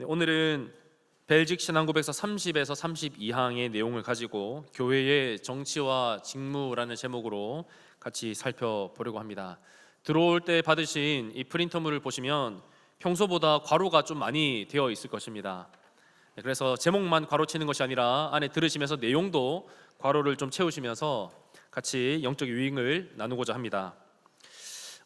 네, 오늘은 벨직 신앙고백서 30에서 32항의 내용을 가지고 교회의 정치와 직무라는 제목으로 같이 살펴보려고 합니다. 들어올 때 받으신 이 프린터물을 보시면 평소보다 괄호가 좀 많이 되어 있을 것입니다. 네, 그래서 제목만 괄호치는 것이 아니라 안에 들으시면서 내용도 괄호를 좀 채우시면서 같이 영적 유익을 나누고자 합니다.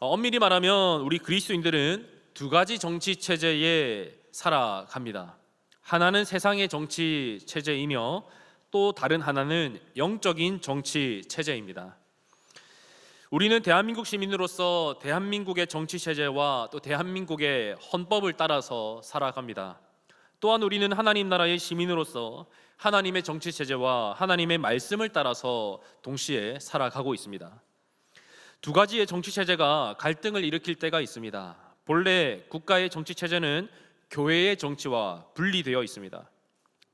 엄밀히 말하면 우리 그리스도인들은 두 가지 정치 체제에 살아갑니다. 하나는 세상의 정치 체제이며 또 다른 하나는 영적인 정치 체제입니다. 우리는 대한민국 시민으로서 대한민국의 정치 체제와 또 대한민국의 헌법을 따라서 살아갑니다. 또한 우리는 하나님 나라의 시민으로서 하나님의 정치 체제와 하나님의 말씀을 따라서 동시에 살아가고 있습니다. 두 가지의 정치 체제가 갈등을 일으킬 때가 있습니다. 본래 국가의 정치 체제는 교회의 정치와 분리되어 있습니다.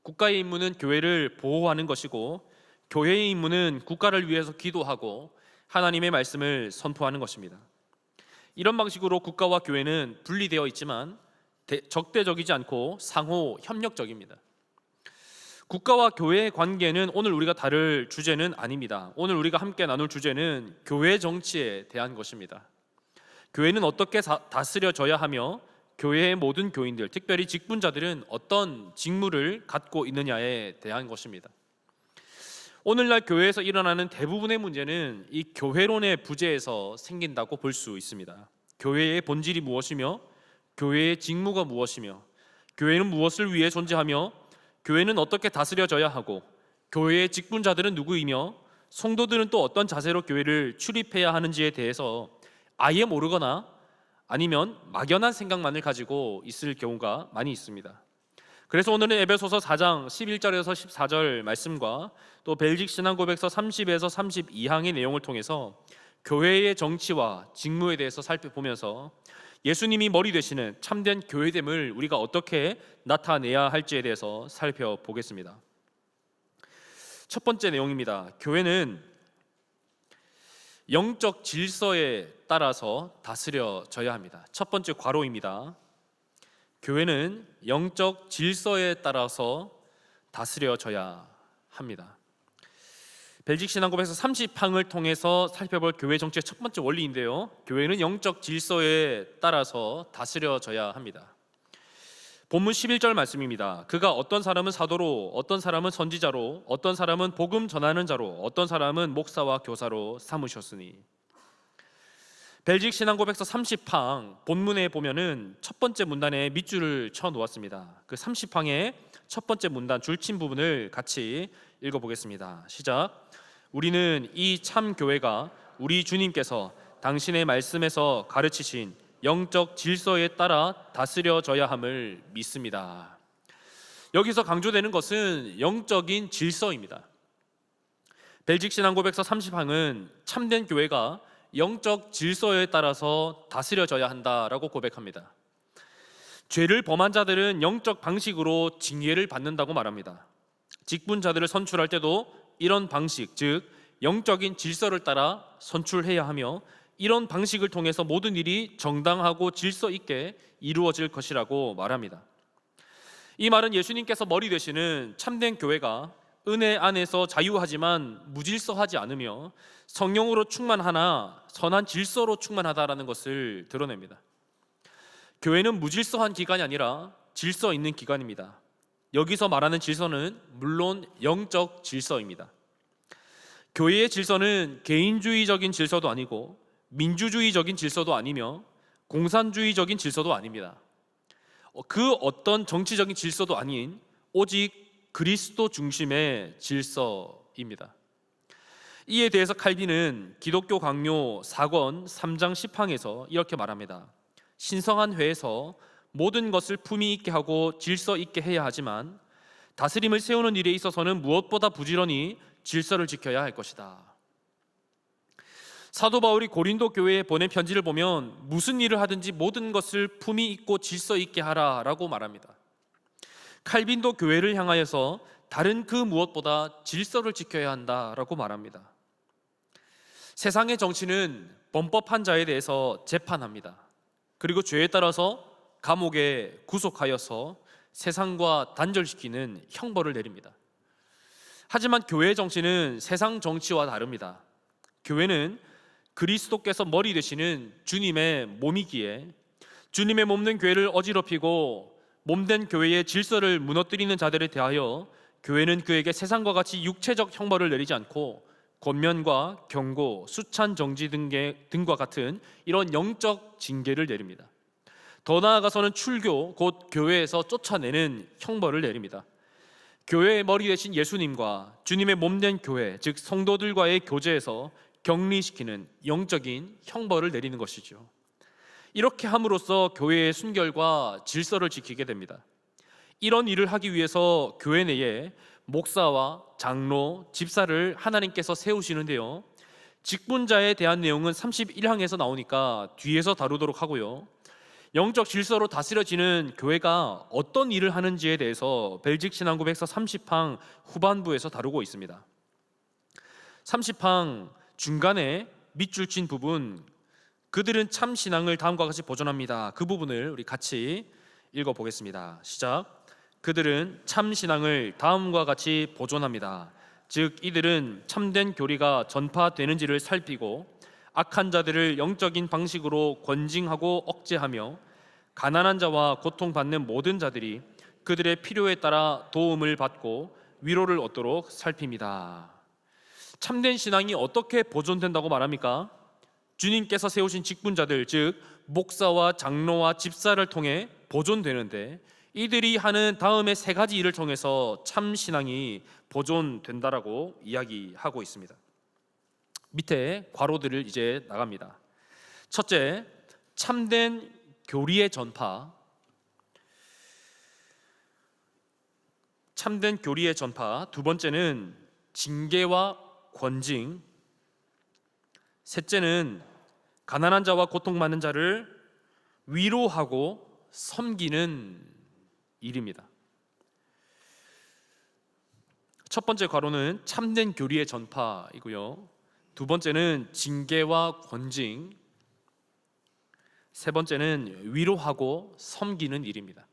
국가의 임무는 교회를 보호하는 것이고 교회의 임무는 국가를 위해서 기도하고 하나님의 말씀을 선포하는 것입니다. 이런 방식으로 국가와 교회는 분리되어 있지만 적대적이지 않고 상호 협력적입니다. 국가와 교회의 관계는 오늘 우리가 다룰 주제는 아닙니다. 오늘 우리가 함께 나눌 주제는 교회 정치에 대한 것입니다. 교회는 어떻게 다스려져야 하며 교회의 모든 교인들, 특별히 직분자들은 어떤 직무를 갖고 있느냐에 대한 것입니다. 오늘날 교회에서 일어나는 대부분의 문제는 이 교회론의 부재에서 생긴다고 볼 수 있습니다. 교회의 본질이 무엇이며 교회의 직무가 무엇이며 교회는 무엇을 위해 존재하며 교회는 어떻게 다스려져야 하고 교회의 직분자들은 누구이며 성도들은 또 어떤 자세로 교회를 출입해야 하는지에 대해서 아예 모르거나 아니면 막연한 생각만을 가지고 있을 경우가 많이 있습니다. 그래서 오늘은 에베소서 4장 11절에서 14절 말씀과 또 벨직 신앙고백서 30에서 32항의 내용을 통해서 교회의 정치와 직무에 대해서 살펴보면서 예수님이 머리 되시는 참된 교회됨을 우리가 어떻게 나타내야 할지에 대해서 살펴보겠습니다. 첫 번째 내용입니다. 교회는 영적 질서에 따라서 다스려져야 합니다. 첫 번째 괄호입니다. 교회는 영적 질서에 따라서 다스려져야 합니다. 벨직 신앙고백서 30항을 통해서 살펴볼 교회 정치의 첫 번째 원리인데요. 교회는 영적 질서에 따라서 다스려져야 합니다. 본문 11절 말씀입니다. 그가 어떤 사람은 사도로, 어떤 사람은 선지자로, 어떤 사람은 복음 전하는 자로, 어떤 사람은 목사와 교사로 삼으셨으니. 벨직 신앙고백서 30항 본문에 보면은 첫 번째 문단에 밑줄을 쳐 놓았습니다. 그 30항의 첫 번째 문단 줄친 부분을 같이 읽어보겠습니다. 시작. 우리는 이 참 교회가 우리 주님께서 당신의 말씀에서 가르치신 영적 질서에 따라 다스려져야 함을 믿습니다. 여기서 강조되는 것은 영적인 질서입니다. 벨직 신앙고백서 30항은 참된 교회가 영적 질서에 따라서 다스려져야 한다라고 고백합니다. 죄를 범한 자들은 영적 방식으로 징계를 받는다고 말합니다. 직분자들을 선출할 때도 이런 방식, 즉 영적인 질서를 따라 선출해야 하며 이런 방식을 통해서 모든 일이 정당하고 질서 있게 이루어질 것이라고 말합니다. 이 말은 예수님께서 머리 되시는 참된 교회가 은혜 안에서 자유하지만 무질서하지 않으며 성령으로 충만하나 선한 질서로 충만하다라는 것을 드러냅니다. 교회는 무질서한 기관이 아니라 질서 있는 기관입니다. 여기서 말하는 질서는 물론 영적 질서입니다. 교회의 질서는 개인주의적인 질서도 아니고 민주주의적인 질서도 아니며 공산주의적인 질서도 아닙니다. 그 어떤 정치적인 질서도 아닌 오직 그리스도 중심의 질서입니다. 이에 대해서 칼빈은 기독교 강요 4권 3장 10항에서 이렇게 말합니다. 신성한 회에서 모든 것을 품위 있게 하고 질서 있게 해야 하지만 다스림을 세우는 일에 있어서는 무엇보다 부지런히 질서를 지켜야 할 것이다. 사도 바울이 고린도 교회에 보낸 편지를 보면 무슨 일을 하든지 모든 것을 품위 있고 질서 있게 하라라고 말합니다. 칼빈도 교회를 향하여서 다른 그 무엇보다 질서를 지켜야 한다라고 말합니다. 세상의 정치는 범법한 자에 대해서 재판합니다. 그리고 죄에 따라서 감옥에 구속하여서 세상과 단절시키는 형벌을 내립니다. 하지만 교회의 정치는 세상 정치와 다릅니다. 교회는 그리스도께서 머리 되시는 주님의 몸이기에 주님의 몸된 교회를 어지럽히고 몸된 교회의 질서를 무너뜨리는 자들에 대하여 교회는 그에게 세상과 같이 육체적 형벌을 내리지 않고 권면과 경고, 수찬 정지 등과 같은 이런 영적 징계를 내립니다. 더 나아가서는 출교, 곧 교회에서 쫓아내는 형벌을 내립니다. 교회의 머리 되신 예수님과 주님의 몸된 교회, 즉 성도들과의 교제에서 격리시키는 영적인 형벌을 내리는 것이죠. 이렇게 함으로써 교회의 순결과 질서를 지키게 됩니다. 이런 일을 하기 위해서 교회 내에 목사와 장로, 집사를 하나님께서 세우시는데요, 직분자에 대한 내용은 31항에서 나오니까 뒤에서 다루도록 하고요, 영적 질서로 다스려지는 교회가 어떤 일을 하는지에 대해서 벨직 신앙고백서 30항 후반부에서 다루고 있습니다. 30항 중간에 밑줄 친 부분, 그들은 참 신앙을 다음과 같이 보존합니다. 그 부분을 우리 같이 읽어보겠습니다. 시작. 그들은 참 신앙을 다음과 같이 보존합니다. 즉 이들은 참된 교리가 전파되는지를 살피고 악한 자들을 영적인 방식으로 권징하고 억제하며 가난한 자와 고통받는 모든 자들이 그들의 필요에 따라 도움을 받고 위로를 얻도록 살핍니다. 참된 신앙이 어떻게 보존된다고 말합니까? 주님께서 세우신 직분자들, 즉 목사와 장로와 집사를 통해 보존되는데, 이들이 하는 다음의 세 가지 일을 통해서 참 신앙이 보존된다라고 이야기하고 있습니다. 밑에 괄호들을 이제 나갑니다. 첫째, 참된 교리의 전파. 참된 교리의 전파. 두 번째는 징계와 권징. 셋째는 가난한 자와 고통받는 자를 위로하고 섬기는 일입니다. 첫 번째 괄호는 참된 교리의 전파이고요, 두 번째는 징계와 권징, 세 번째는 위로하고 섬기는 일입니다.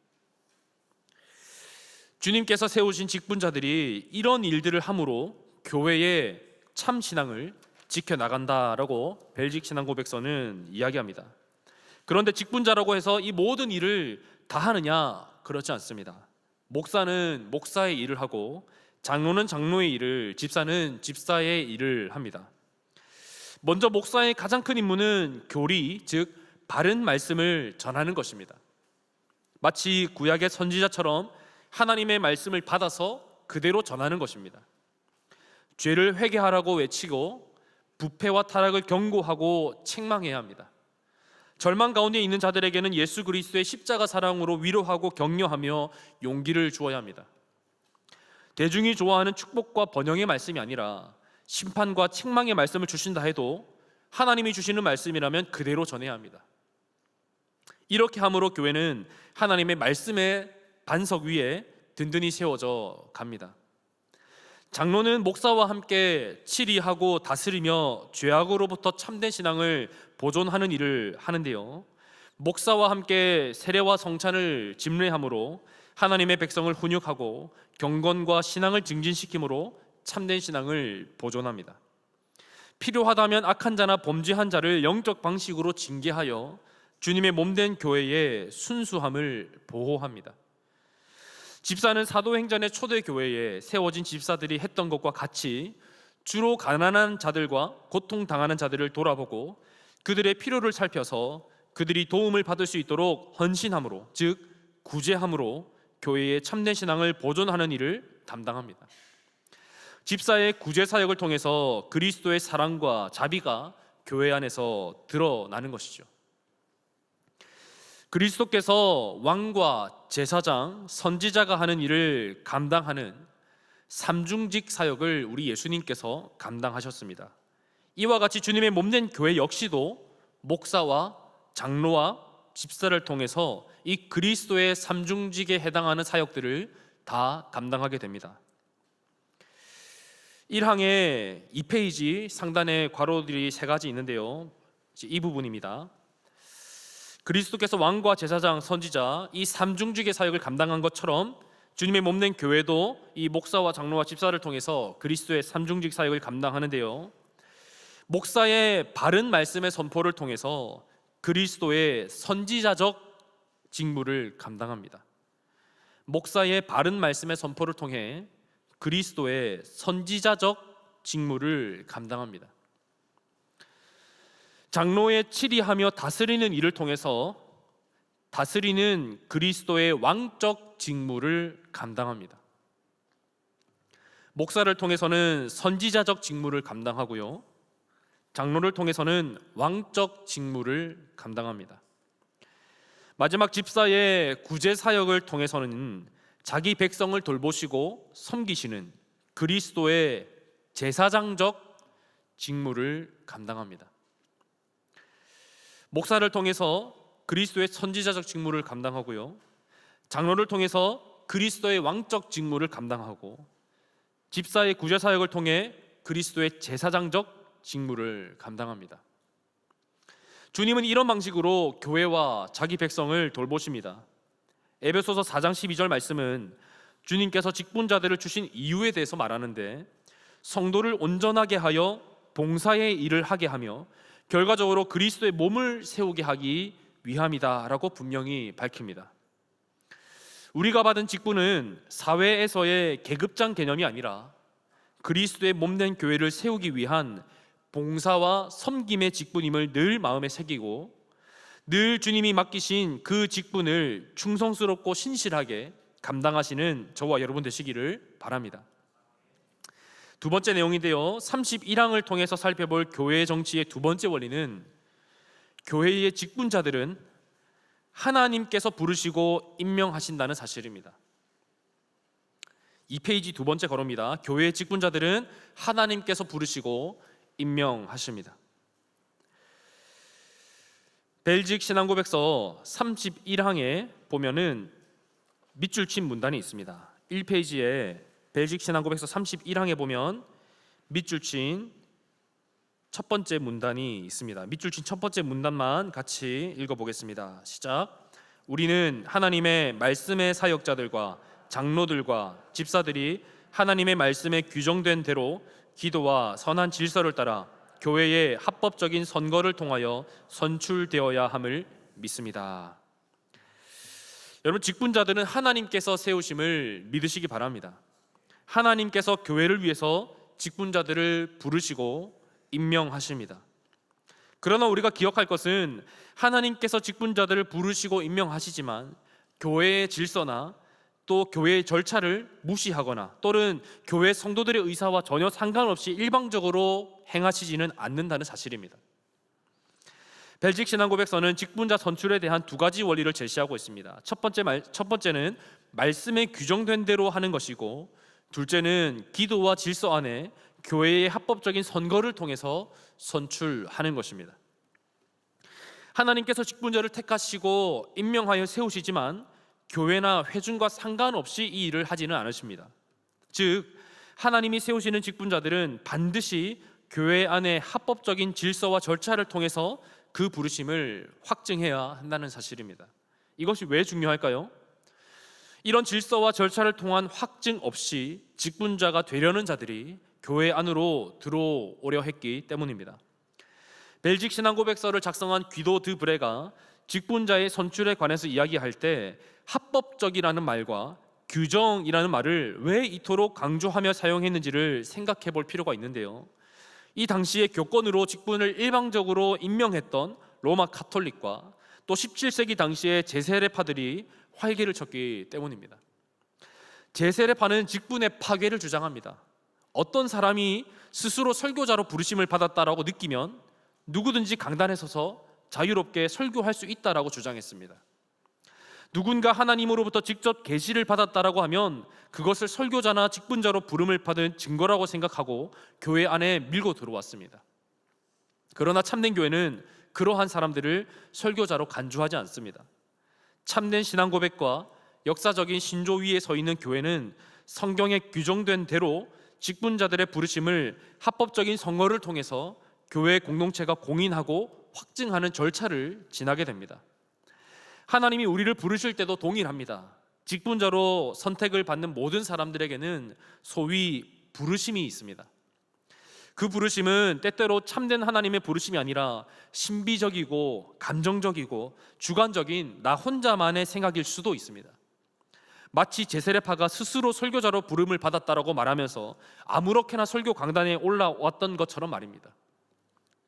주님께서 세우신 직분자들이 이런 일들을 함으로 교회의 참 신앙을 지켜나간다라고 벨직 신앙고백서는 이야기합니다. 그런데 직분자라고 해서 이 모든 일을 다 하느냐? 그렇지 않습니다. 목사는 목사의 일을 하고 장로는 장로의 일을, 집사는 집사의 일을 합니다. 먼저 목사의 가장 큰 임무는 교리, 즉 바른 말씀을 전하는 것입니다. 마치 구약의 선지자처럼 하나님의 말씀을 받아서 그대로 전하는 것입니다. 죄를 회개하라고 외치고 부패와 타락을 경고하고 책망해야 합니다. 절망 가운데 있는 자들에게는 예수 그리스도의 십자가 사랑으로 위로하고 격려하며 용기를 주어야 합니다. 대중이 좋아하는 축복과 번영의 말씀이 아니라 심판과 책망의 말씀을 주신다 해도 하나님이 주시는 말씀이라면 그대로 전해야 합니다. 이렇게 함으로 교회는 하나님의 말씀의 반석 위에 든든히 세워져 갑니다. 장로는 목사와 함께 치리하고 다스리며 죄악으로부터 참된 신앙을 보존하는 일을 하는데요, 목사와 함께 세례와 성찬을 집례함으로 하나님의 백성을 훈육하고 경건과 신앙을 증진시킴으로 참된 신앙을 보존합니다. 필요하다면 악한 자나 범죄한 자를 영적 방식으로 징계하여 주님의 몸된 교회의 순수함을 보호합니다. 집사는 사도행전의 초대교회에 세워진 집사들이 했던 것과 같이 주로 가난한 자들과 고통당하는 자들을 돌아보고 그들의 필요를 살펴서 그들이 도움을 받을 수 있도록 헌신함으로, 즉 구제함으로 교회의 참된 신앙을 보존하는 일을 담당합니다. 집사의 구제 사역을 통해서 그리스도의 사랑과 자비가 교회 안에서 드러나는 것이죠. 그리스도께서 왕과 제사장, 선지자가 하는 일을 감당하는 삼중직 사역을 우리 예수님께서 감당하셨습니다. 이와 같이 주님의 몸된 교회 역시도 목사와 장로와 집사를 통해서 이 그리스도의 삼중직에 해당하는 사역들을 다 감당하게 됩니다. 1항의 2페이지 상단에 괄호들이 세 가지 있는데요, 이 부분입니다. 그리스도께서 왕과 제사장, 선지자 이 삼중직의 사역을 감당한 것처럼 주님의 몸된 교회도 이 목사와 장로와 집사를 통해서 그리스도의 삼중직 사역을 감당하는데요, 목사의 바른 말씀의 선포를 통해서 그리스도의 선지자적 직무를 감당합니다. 목사의 바른 말씀의 선포를 통해 그리스도의 선지자적 직무를 감당합니다. 장로의 치리하며 다스리는 일을 통해서 다스리는 그리스도의 왕적 직무를 감당합니다. 목사를 통해서는 선지자적 직무를 감당하고요, 장로를 통해서는 왕적 직무를 감당합니다. 마지막 집사의 구제 사역을 통해서는 자기 백성을 돌보시고 섬기시는 그리스도의 제사장적 직무를 감당합니다. 목사를 통해서 그리스도의 선지자적 직무를 감당하고요, 장로를 통해서 그리스도의 왕적 직무를 감당하고, 집사의 구제 사역을 통해 그리스도의 제사장적 직무를 감당합니다. 주님은 이런 방식으로 교회와 자기 백성을 돌보십니다. 에베소서 4장 12절 말씀은 주님께서 직분자들을 주신 이유에 대해서 말하는데, 성도를 온전하게 하여 봉사의 일을 하게 하며 결과적으로 그리스도의 몸을 세우게 하기 위함이다라고 분명히 밝힙니다. 우리가 받은 직분은 사회에서의 계급장 개념이 아니라 그리스도의 몸된 교회를 세우기 위한 봉사와 섬김의 직분임을 늘 마음에 새기고, 늘 주님이 맡기신 그 직분을 충성스럽고 신실하게 감당하시는 저와 여러분 되시기를 바랍니다. 두 번째 내용인데요, 31항을 통해서 살펴볼 교회의 정치의 두 번째 원리는, 교회의 직분자들은 하나님께서 부르시고 임명하신다는 사실입니다. 2페이지 두 번째 걸어입니다. 교회의 직분자들은 하나님께서 부르시고 임명하십니다. 벨직 신앙고백서 31항에 보면은 밑줄 친 문단이 있습니다. 1페이지에 벨직 신앙고백서 31항에 보면 밑줄 친 첫 번째 문단이 있습니다. 밑줄 친 첫 번째 문단만 같이 읽어보겠습니다. 시작. 우리는 하나님의 말씀의 사역자들과 장로들과 집사들이 하나님의 말씀에 규정된 대로 기도와 선한 질서를 따라 교회의 합법적인 선거를 통하여 선출되어야 함을 믿습니다. 여러분, 직분자들은 하나님께서 세우심을 믿으시기 바랍니다. 하나님께서 교회를 위해서 직분자들을 부르시고 임명하십니다. 그러나 우리가 기억할 것은 하나님께서 직분자들을 부르시고 임명하시지만 교회의 질서나 또 교회의 절차를 무시하거나 또는 교회 성도들의 의사와 전혀 상관없이 일방적으로 행하시지는 않는다는 사실입니다. 벨직 신앙고백서는 직분자 선출에 대한 두 가지 원리를 제시하고 있습니다. 첫 번째는 말씀에 규정된 대로 하는 것이고, 둘째는 기도와 질서 안에 교회의 합법적인 선거를 통해서 선출하는 것입니다. 하나님께서 직분자를 택하시고 임명하여 세우시지만 교회나 회중과 상관없이 이 일을 하지는 않으십니다. 즉, 하나님이 세우시는 직분자들은 반드시 교회 안에 합법적인 질서와 절차를 통해서 그 부르심을 확증해야 한다는 사실입니다. 이것이 왜 중요할까요? 이런 질서와 절차를 통한 확증 없이 직분자가 되려는 자들이 교회 안으로 들어오려 했기 때문입니다. 벨직 신앙고백서를 작성한 귀도 드 브레가 직분자의 선출에 관해서 이야기할 때 합법적이라는 말과 규정이라는 말을 왜 이토록 강조하며 사용했는지를 생각해 볼 필요가 있는데요, 이 당시의 교권으로 직분을 일방적으로 임명했던 로마 카톨릭과 또 17세기 당시의 제세례파들이 활개를 쳤기 때문입니다. 제세례파는 직분의 파괴를 주장합니다. 어떤 사람이 스스로 설교자로 부르심을 받았다라고 느끼면 누구든지 강단에 서서 자유롭게 설교할 수 있다라고 주장했습니다. 누군가 하나님으로부터 직접 계시를 받았다라고 하면 그것을 설교자나 직분자로 부름을 받은 증거라고 생각하고 교회 안에 밀고 들어왔습니다. 그러나 참된 교회는 그러한 사람들을 설교자로 간주하지 않습니다. 참된 신앙 고백과 역사적인 신조 위에 서 있는 교회는 성경에 규정된 대로 직분자들의 부르심을 합법적인 선거를 통해서 교회 공동체가 공인하고 확증하는 절차를 지나게 됩니다. 하나님이 우리를 부르실 때도 동일합니다. 직분자로 선택을 받는 모든 사람들에게는 소위 부르심이 있습니다. 그 부르심은 때때로 참된 하나님의 부르심이 아니라 신비적이고 감정적이고 주관적인 나 혼자만의 생각일 수도 있습니다. 마치 제세례파가 스스로 설교자로 부름을 받았다라고 말하면서 아무렇게나 설교 강단에 올라왔던 것처럼 말입니다.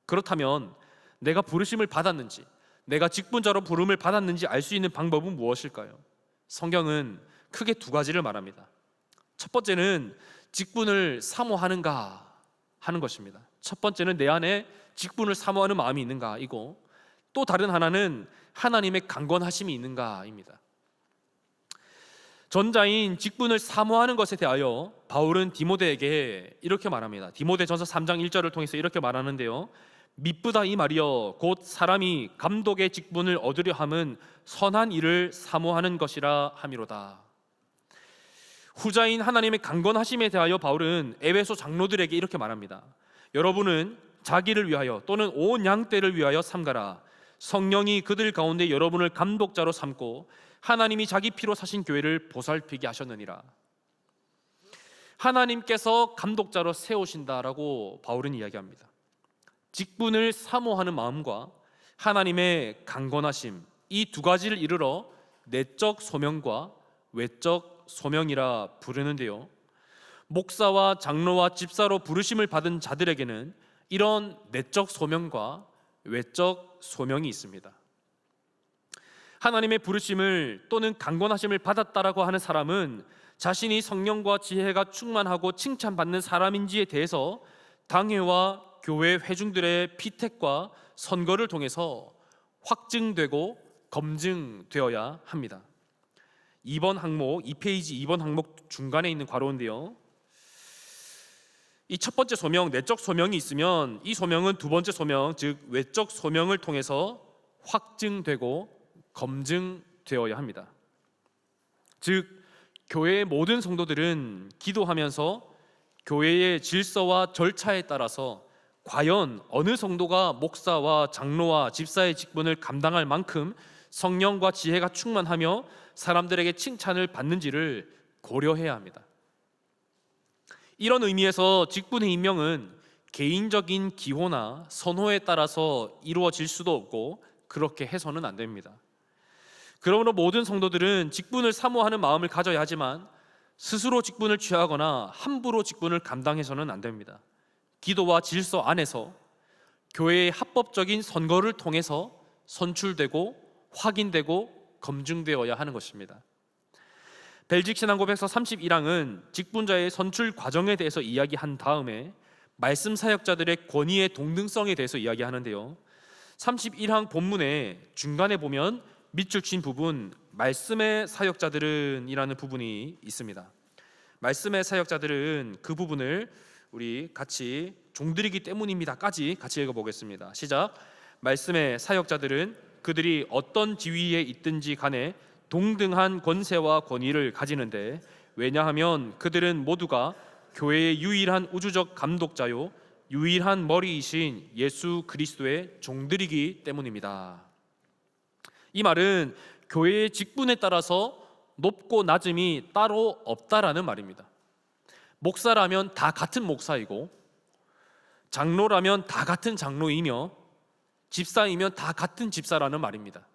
그렇다면 내가 부르심을 받았는지, 내가 직분자로 부름을 받았는지 알 수 있는 방법은 무엇일까요? 성경은 크게 두 가지를 말합니다. 첫 번째는 직분을 사모하는가 하는 것입니다. 첫 번째는 내 안에 직분을 사모하는 마음이 있는가 이고, 또 다른 하나는 하나님의 강권하심이 있는가입니다. 전자인 직분을 사모하는 것에 대하여 바울은 디모데에게 이렇게 말합니다. 디모데전서 3장 1절을 통해서 이렇게 말하는데요, 미쁘다 이 말이여 곧 사람이 감독의 직분을 얻으려 함은 선한 일을 사모하는 것이라 함이로다. 후자인 하나님의 강권하심에 대하여 바울은 에베소 장로들에게 이렇게 말합니다. 여러분은 자기를 위하여 또는 온 양떼를 위하여 삼가라. 성령이 그들 가운데 여러분을 감독자로 삼고 하나님이 자기 피로 사신 교회를 보살피게 하셨느니라. 하나님께서 감독자로 세우신다라고 바울은 이야기합니다. 직분을 사모하는 마음과 하나님의 강권하심, 이 두 가지를 이르러 내적 소명과 외적 소명이라 부르는데요, 목사와 장로와 집사로 부르심을 받은 자들에게는 이런 내적 소명과 외적 소명이 있습니다. 하나님의 부르심을 또는 강권하심을 받았다라고 하는 사람은 자신이 성령과 지혜가 충만하고 칭찬받는 사람인지에 대해서 당회와 교회 회중들의 피택과 선거를 통해서 확증되고 검증되어야 합니다. 2번 항목, 2페이지 2번 항목 중간에 있는 괄호인데요, 이 첫 번째 소명, 내적 소명이 있으면 이 소명은 두 번째 소명, 즉 외적 소명을 통해서 확증되고 검증되어야 합니다. 즉 교회의 모든 성도들은 기도하면서 교회의 질서와 절차에 따라서 과연 어느 성도가 목사와 장로와 집사의 직분을 감당할 만큼 성령과 지혜가 충만하며 사람들에게 칭찬을 받는지를 고려해야 합니다. 이런 의미에서 직분의 임명은 개인적인 기호나 선호에 따라서 이루어질 수도 없고 그렇게 해서는 안 됩니다. 그러므로 모든 성도들은 직분을 사모하는 마음을 가져야 하지만 스스로 직분을 취하거나 함부로 직분을 감당해서는 안 됩니다. 기도와 질서 안에서 교회의 합법적인 선거를 통해서 선출되고 확인되고 검증되어야 하는 것입니다. 벨직 신앙고백서 31항은 직분자의 선출 과정에 대해서 이야기한 다음에 말씀 사역자들의 권위의 동등성에 대해서 이야기하는데요, 31항 본문의 중간에 보면 밑줄 친 부분, 말씀의 사역자들은 이라는 부분이 있습니다. 말씀의 사역자들은, 그 부분을 우리 같이 종들이기 때문입니다까지 같이 읽어보겠습니다. 시작. 말씀의 사역자들은 그들이 어떤 지위에 있든지 간에 동등한 권세와 권위를 가지는데, 왜냐하면 그들은 모두가 교회의 유일한 우주적 감독자요 유일한 머리이신 예수 그리스도의 종들이기 때문입니다. 이 말은 교회의 직분에 따라서 높고 낮음이 따로 없다라는 말입니다. 목사라면 다 같은 목사이고, 장로라면 다 같은 장로이며, 집사이면 다 같은 집사라는 말입니다.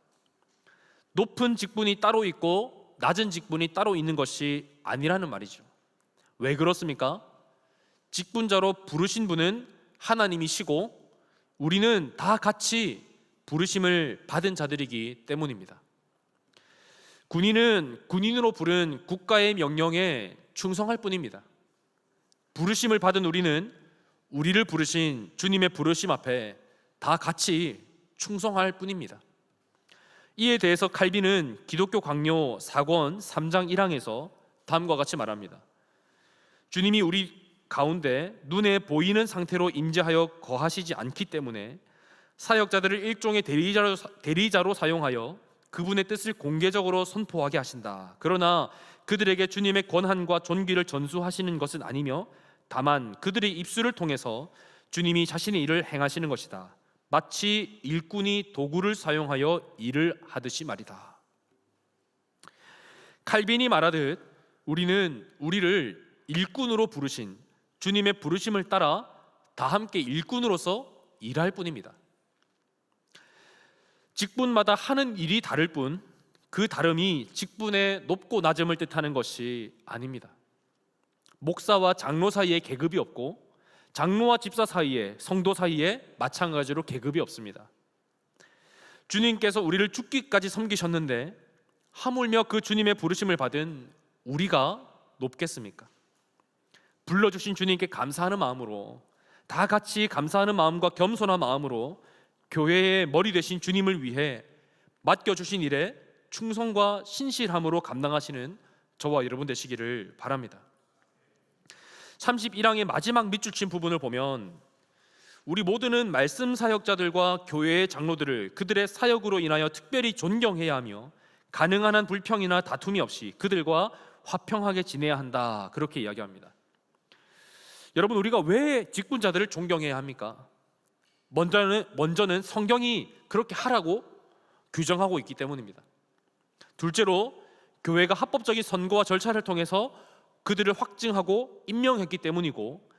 높은 직분이 따로 있고 낮은 직분이 따로 있는 것이 아니라는 말이죠. 왜 그렇습니까? 직분자로 부르신 분은 하나님이시고 우리는 다 같이 부르심을 받은 자들이기 때문입니다. 군인은 군인으로 부른 국가의 명령에 충성할 뿐입니다. 부르심을 받은 우리는 우리를 부르신 주님의 부르심 앞에 다 같이 충성할 뿐입니다. 이에 대해서 칼빈은 기독교 강요 4권 3장 1항에서 다음과 같이 말합니다. 주님이 우리 가운데 눈에 보이는 상태로 임재하여 거하시지 않기 때문에 사역자들을 일종의 대리자로 사용하여 그분의 뜻을 공개적으로 선포하게 하신다. 그러나 그들에게 주님의 권한과 존귀를 전수하시는 것은 아니며 다만 그들의 입술을 통해서 주님이 자신의 일을 행하시는 것이다. 마치 일꾼이 도구를 사용하여 일을 하듯이 말이다. 칼빈이 말하듯 우리는 우리를 일꾼으로 부르신 주님의 부르심을 따라 다 함께 일꾼으로서 일할 뿐입니다. 직분마다 하는 일이 다를 뿐 그 다름이 직분의 높고 낮음을 뜻하는 것이 아닙니다. 목사와 장로 사이에 계급이 없고 장로와 집사 사이에, 성도 사이에 마찬가지로 계급이 없습니다. 주님께서 우리를 죽기까지 섬기셨는데 하물며 그 주님의 부르심을 받은 우리가 높겠습니까? 불러주신 주님께 감사하는 마음으로, 다 같이 감사하는 마음과 겸손한 마음으로 교회의 머리 되신 주님을 위해 맡겨주신 일에 충성과 신실함으로 감당하시는 저와 여러분 되시기를 바랍니다. 31항의 마지막 밑줄 친 부분을 보면 우리 모두는 말씀 사역자들과 교회의 장로들을 그들의 사역으로 인하여 특별히 존경해야 하며 가능한 한 불평이나 다툼이 없이 그들과 화평하게 지내야 한다, 그렇게 이야기합니다. 여러분, 우리가 왜 직분자들을 존경해야 합니까? 먼저는 성경이 그렇게 하라고 규정하고 있기 때문입니다. 둘째로 교회가 합법적인 선거와 절차를 통해서 그들을 확증하고 임명했기 때문이고,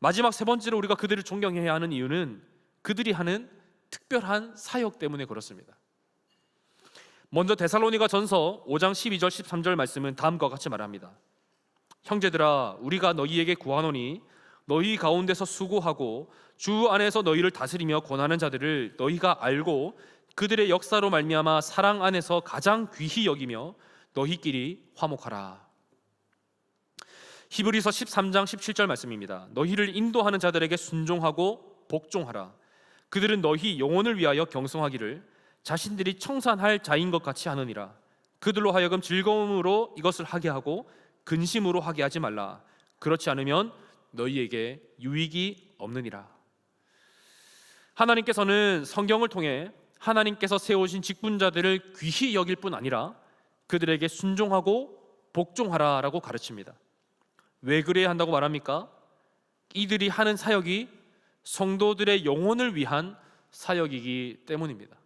마지막 세 번째로 우리가 그들을 존경해야 하는 이유는 그들이 하는 특별한 사역 때문에 그렇습니다. 먼저 데살로니가 전서 5장 12절 13절 말씀은 다음과 같이 말합니다. 형제들아, 우리가 너희에게 구하노니 너희 가운데서 수고하고 주 안에서 너희를 다스리며 권하는 자들을 너희가 알고 그들의 역사로 말미암아 사랑 안에서 가장 귀히 여기며 너희끼리 화목하라. 히브리서 13장 17절 말씀입니다. 너희를 인도하는 자들에게 순종하고 복종하라. 그들은 너희 영혼을 위하여 경성하기를 자신들이 청산할 자인 것 같이 하느니라. 그들로 하여금 즐거움으로 이것을 하게 하고 근심으로 하게 하지 말라. 그렇지 않으면 너희에게 유익이 없느니라. 하나님께서는 성경을 통해 하나님께서 세우신 직분자들을 귀히 여길 뿐 아니라 그들에게 순종하고 복종하라라고 가르칩니다. 왜 그래야 한다고 말합니까? 이들이 하는 사역이 성도들의 영혼을 위한 사역이기 때문입니다.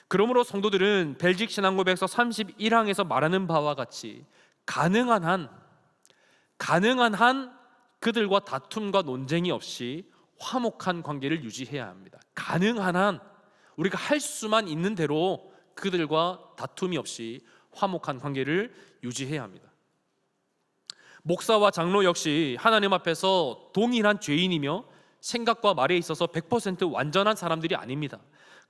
그러므로 성도들은 벨직 신앙고백서 31항에서 말하는 바와 같이 가능한 한 그들과 다툼과 논쟁이 없이 화목한 관계를 유지해야 합니다. 가능한 한 우리가 할 수만 있는 대로 그들과 다툼이 없이 화목한 관계를 유지해야 합니다. 목사와 장로 역시 하나님 앞에서 동일한 죄인이며 생각과 말에 있어서 100% 완전한 사람들이 아닙니다.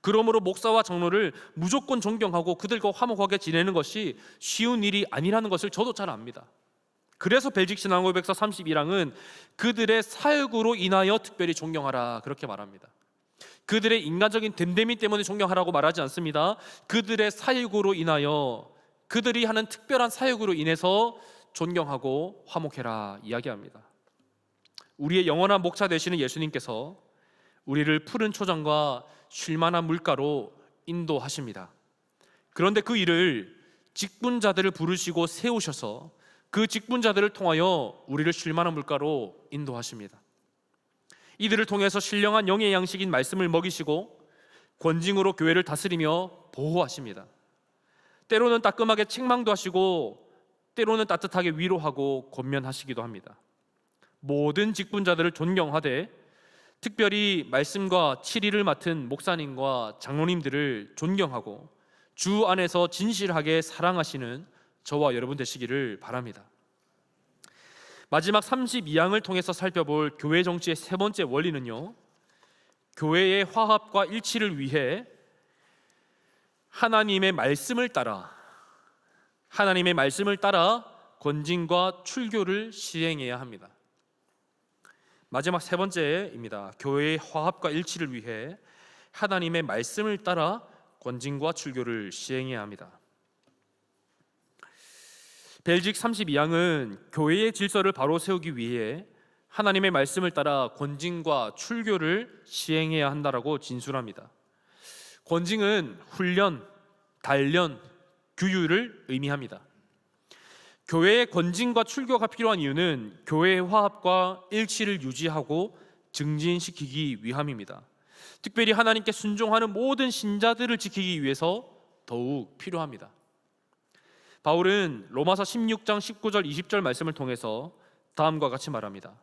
그러므로 목사와 장로를 무조건 존경하고 그들과 화목하게 지내는 것이 쉬운 일이 아니라는 것을 저도 잘 압니다. 그래서 벨직 신앙고백서 31항은 그들의 사역으로 인하여 특별히 존경하라, 그렇게 말합니다. 그들의 인간적인 됨됨이 때문에 존경하라고 말하지 않습니다. 그들의 사역으로 인하여, 그들이 하는 특별한 사역으로 인해서 존경하고 화목해라 이야기합니다. 우리의 영원한 목자 되시는 예수님께서 우리를 푸른 초장과 쉴만한 물가로 인도하십니다. 그런데 그 일을 직분자들을 부르시고 세우셔서 그 직분자들을 통하여 우리를 쉴만한 물가로 인도하십니다. 이들을 통해서 신령한 영의 양식인 말씀을 먹이시고 권징으로 교회를 다스리며 보호하십니다. 때로는 따끔하게 책망도 하시고 때로는 따뜻하게 위로하고 권면하시기도 합니다. 모든 직분자들을 존경하되 특별히 말씀과 치리를 맡은 목사님과 장로님들을 존경하고 주 안에서 진실하게 사랑하시는 저와 여러분 되시기를 바랍니다. 마지막 32항을 통해서 살펴볼 교회 정치의 세 번째 원리는요, 교회의 화합과 일치를 위해 하나님의 말씀을 따라 권징과 출교를 시행해야 합니다. 마지막 세 번째입니다. 교회의 화합과 일치를 위해 하나님의 말씀을 따라 권징과 출교를 시행해야 합니다. 벨직 32항은 교회의 질서를 바로 세우기 위해 하나님의 말씀을 따라 권징과 출교를 시행해야 한다라고 진술합니다. 권징은 훈련, 단련, 규율을 의미합니다. 교회의 권징과 출교가 필요한 이유는 교회의 화합과 일치를 유지하고 증진시키기 위함입니다. 특별히 하나님께 순종하는 모든 신자들을 지키기 위해서 더욱 필요합니다. 바울은 로마서 16장 19절 20절 말씀을 통해서 다음과 같이 말합니다.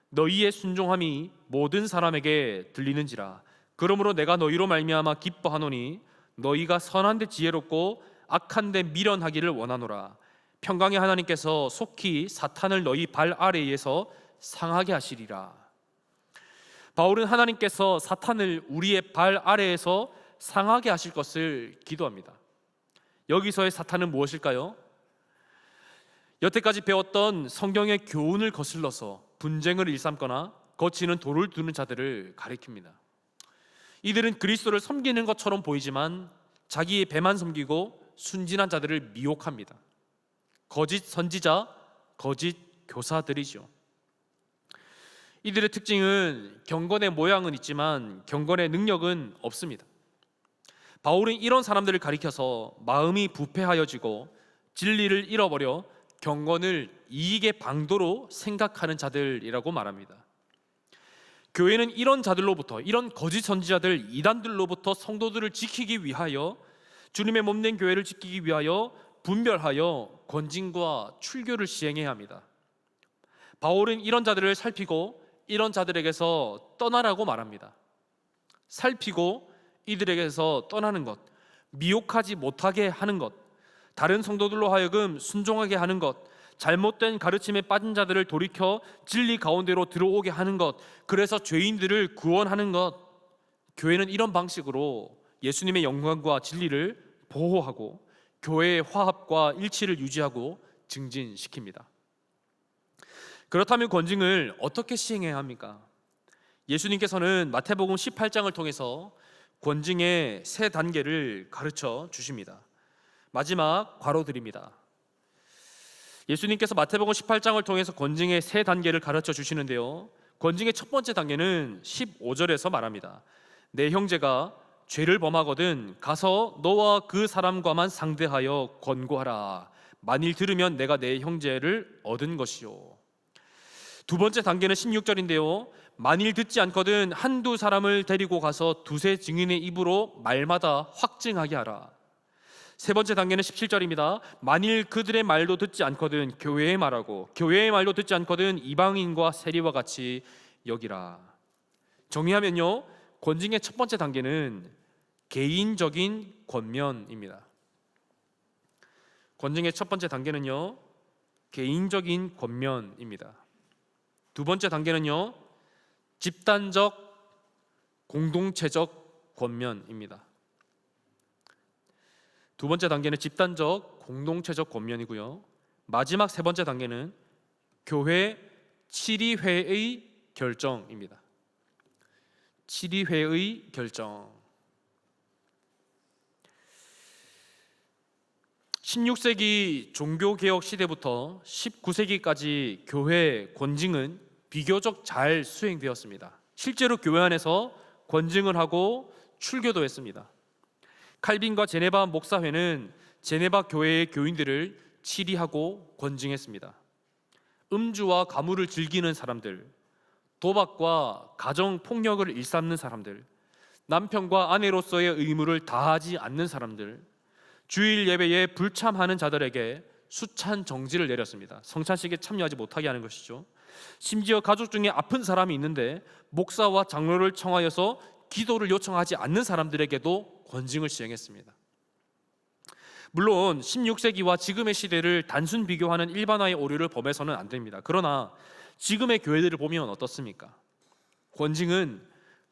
너희의 순종함이 모든 사람에게 들리는지라. 그러므로 내가 너희로 말미암아 기뻐하노니 너희가 선한데 지혜롭고 악한데 미련하기를 원하노라. 평강의 하나님께서 속히 사탄을 너희 발 아래에서 상하게 하시리라. 바울은 하나님께서 사탄을 우리의 발 아래에서 상하게 하실 것을 기도합니다. 여기서의 사탄은 무엇일까요? 여태까지 배웠던 성경의 교훈을 거슬러서 분쟁을 일삼거나 거치는 돌을 두는 자들을 가리킵니다. 이들은 그리스도를 섬기는 것처럼 보이지만 자기의 배만 섬기고 순진한 자들을 미혹합니다. 거짓 선지자, 거짓 교사들이죠. 이들의 특징은 경건의 모양은 있지만 경건의 능력은 없습니다. 바울은 이런 사람들을 가리켜서 마음이 부패하여지고 진리를 잃어버려 경건을 이익의 방도로 생각하는 자들이라고 말합니다. 교회는 이런 자들로부터, 이런 거짓 선지자들, 이단들로부터 성도들을 지키기 위하여, 주님의 몸된 교회를 지키기 위하여 분별하여 권징과 출교를 시행해야 합니다. 바울은 이런 자들을 살피고 이런 자들에게서 떠나라고 말합니다. 살피고 이들에게서 떠나는 것, 미혹하지 못하게 하는 것, 다른 성도들로 하여금 순종하게 하는 것, 잘못된 가르침에 빠진 자들을 돌이켜 진리 가운데로 들어오게 하는 것, 그래서 죄인들을 구원하는 것. 교회는 이런 방식으로 예수님의 영광과 진리를 보호하고 교회의 화합과 일치를 유지하고 증진시킵니다. 그렇다면 권징을 어떻게 시행해야 합니까? 예수님께서는 마태복음 18장을 통해서 권징의 세 단계를 가르쳐 주십니다. 마지막 괄호 드립니다. 예수님께서 마태복음 18장을 통해서 권징의 세 단계를 가르쳐 주시는데요, 권징의 첫 번째 단계는 15절에서 말합니다. 내 형제가 죄를 범하거든 가서 너와 그 사람과만 상대하여 권고하라. 만일 들으면 내가 내 형제를 얻은 것이요. 두 번째 단계는 16절인데요, 만일 듣지 않거든 한두 사람을 데리고 가서 두세 증인의 입으로 말마다 확증하게 하라. 세 번째 단계는 17절입니다. 만일 그들의 말도 듣지 않거든 교회의 말하고 교회의 말도 듣지 않거든 이방인과 세리와 같이 여기라. 정리하면요, 권징의 첫 번째 단계는 개인적인 권면입니다. 권징의 첫 번째 단계는요, 개인적인 권면입니다. 두 번째 단계는요, 집단적 공동체적 권면입니다. 두 번째 단계는 집단적 공동체적 권면이고요, 마지막 세 번째 단계는 교회 7위회의 결정입니다. 7위회의 결정. 16세기 종교개혁 시대부터 19세기까지 교회 권징은 비교적 잘 수행되었습니다. 실제로 교회 안에서 권징을 하고 출교도 했습니다. 칼빈과 제네바 목사회는 제네바 교회의 교인들을 치리하고 권징했습니다. 음주와 가물을 즐기는 사람들, 도박과 가정폭력을 일삼는 사람들, 남편과 아내로서의 의무를 다하지 않는 사람들, 주일 예배에 불참하는 자들에게 수찬 정지를 내렸습니다. 성찬식에 참여하지 못하게 하는 것이죠. 심지어 가족 중에 아픈 사람이 있는데 목사와 장로를 청하여서 기도를 요청하지 않는 사람들에게도 권징을 시행했습니다. 물론 16세기와 지금의 시대를 단순 비교하는 일반화의 오류를 범해서는 안 됩니다. 그러나 지금의 교회들을 보면 어떻습니까? 권징은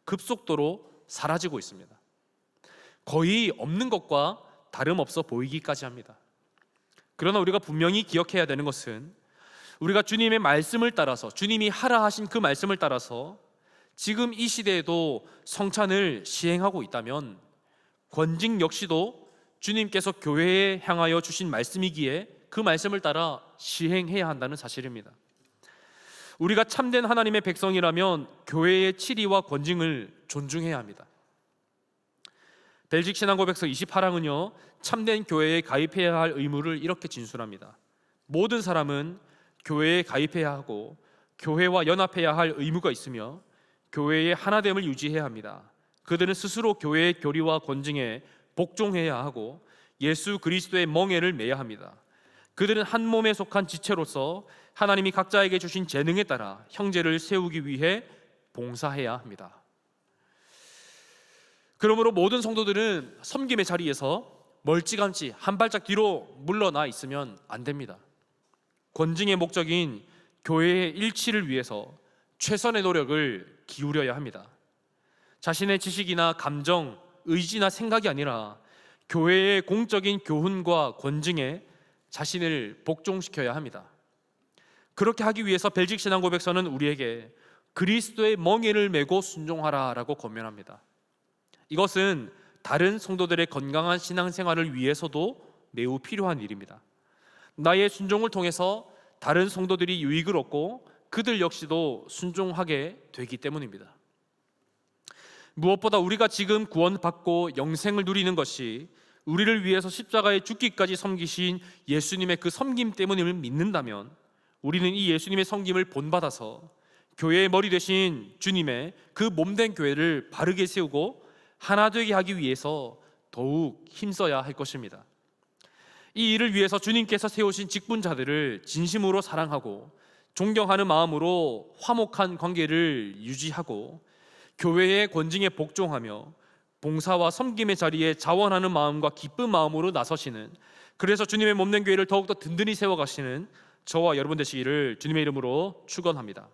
급속도로 사라지고 있습니다. 거의 없는 것과 다름없어 보이기까지 합니다. 그러나 우리가 분명히 기억해야 되는 것은 우리가 주님의 말씀을 따라서, 주님이 하라 하신 그 말씀을 따라서 지금 이 시대에도 성찬을 시행하고 있다면 권징 역시도 주님께서 교회에 향하여 주신 말씀이기에 그 말씀을 따라 시행해야 한다는 사실입니다. 우리가 참된 하나님의 백성이라면 교회의 치리와 권징을 존중해야 합니다. 벨직 신앙고백서 28항은요, 참된 교회에 가입해야 할 의무를 이렇게 진술합니다. 모든 사람은 교회에 가입해야 하고 교회와 연합해야 할 의무가 있으며 교회의 하나됨을 유지해야 합니다. 그들은 스스로 교회의 교리와 권징에 복종해야 하고 예수 그리스도의 멍에를 매야 합니다. 그들은 한 몸에 속한 지체로서 하나님이 각자에게 주신 재능에 따라 형제를 세우기 위해 봉사해야 합니다. 그러므로 모든 성도들은 섬김의 자리에서 멀찌감치 한 발짝 뒤로 물러나 있으면 안 됩니다. 권징의 목적인 교회의 일치를 위해서 최선의 노력을 기울여야 합니다. 자신의 지식이나 감정, 의지나 생각이 아니라 교회의 공적인 교훈과 권징에 자신을 복종시켜야 합니다. 그렇게 하기 위해서 벨직 신앙 고백서는 우리에게 그리스도의 멍에를 메고 순종하라라고 권면합니다. 이것은 다른 성도들의 건강한 신앙생활을 위해서도 매우 필요한 일입니다. 나의 순종을 통해서 다른 성도들이 유익을 얻고 그들 역시도 순종하게 되기 때문입니다. 무엇보다 우리가 지금 구원받고 영생을 누리는 것이 우리를 위해서 십자가에 죽기까지 섬기신 예수님의 그 섬김 때문임을 믿는다면 우리는 이 예수님의 섬김을 본받아서 교회의 머리 되신 주님의 그 몸된 교회를 바르게 세우고 하나 되게 하기 위해서 더욱 힘써야 할 것입니다. 이 일을 위해서 주님께서 세우신 직분자들을 진심으로 사랑하고 존경하는 마음으로 화목한 관계를 유지하고 교회의 권징에 복종하며 봉사와 섬김의 자리에 자원하는 마음과 기쁜 마음으로 나서시는, 그래서 주님의 몸된 교회를 더욱더 든든히 세워가시는 저와 여러분 되시기를 주님의 이름으로 축원합니다.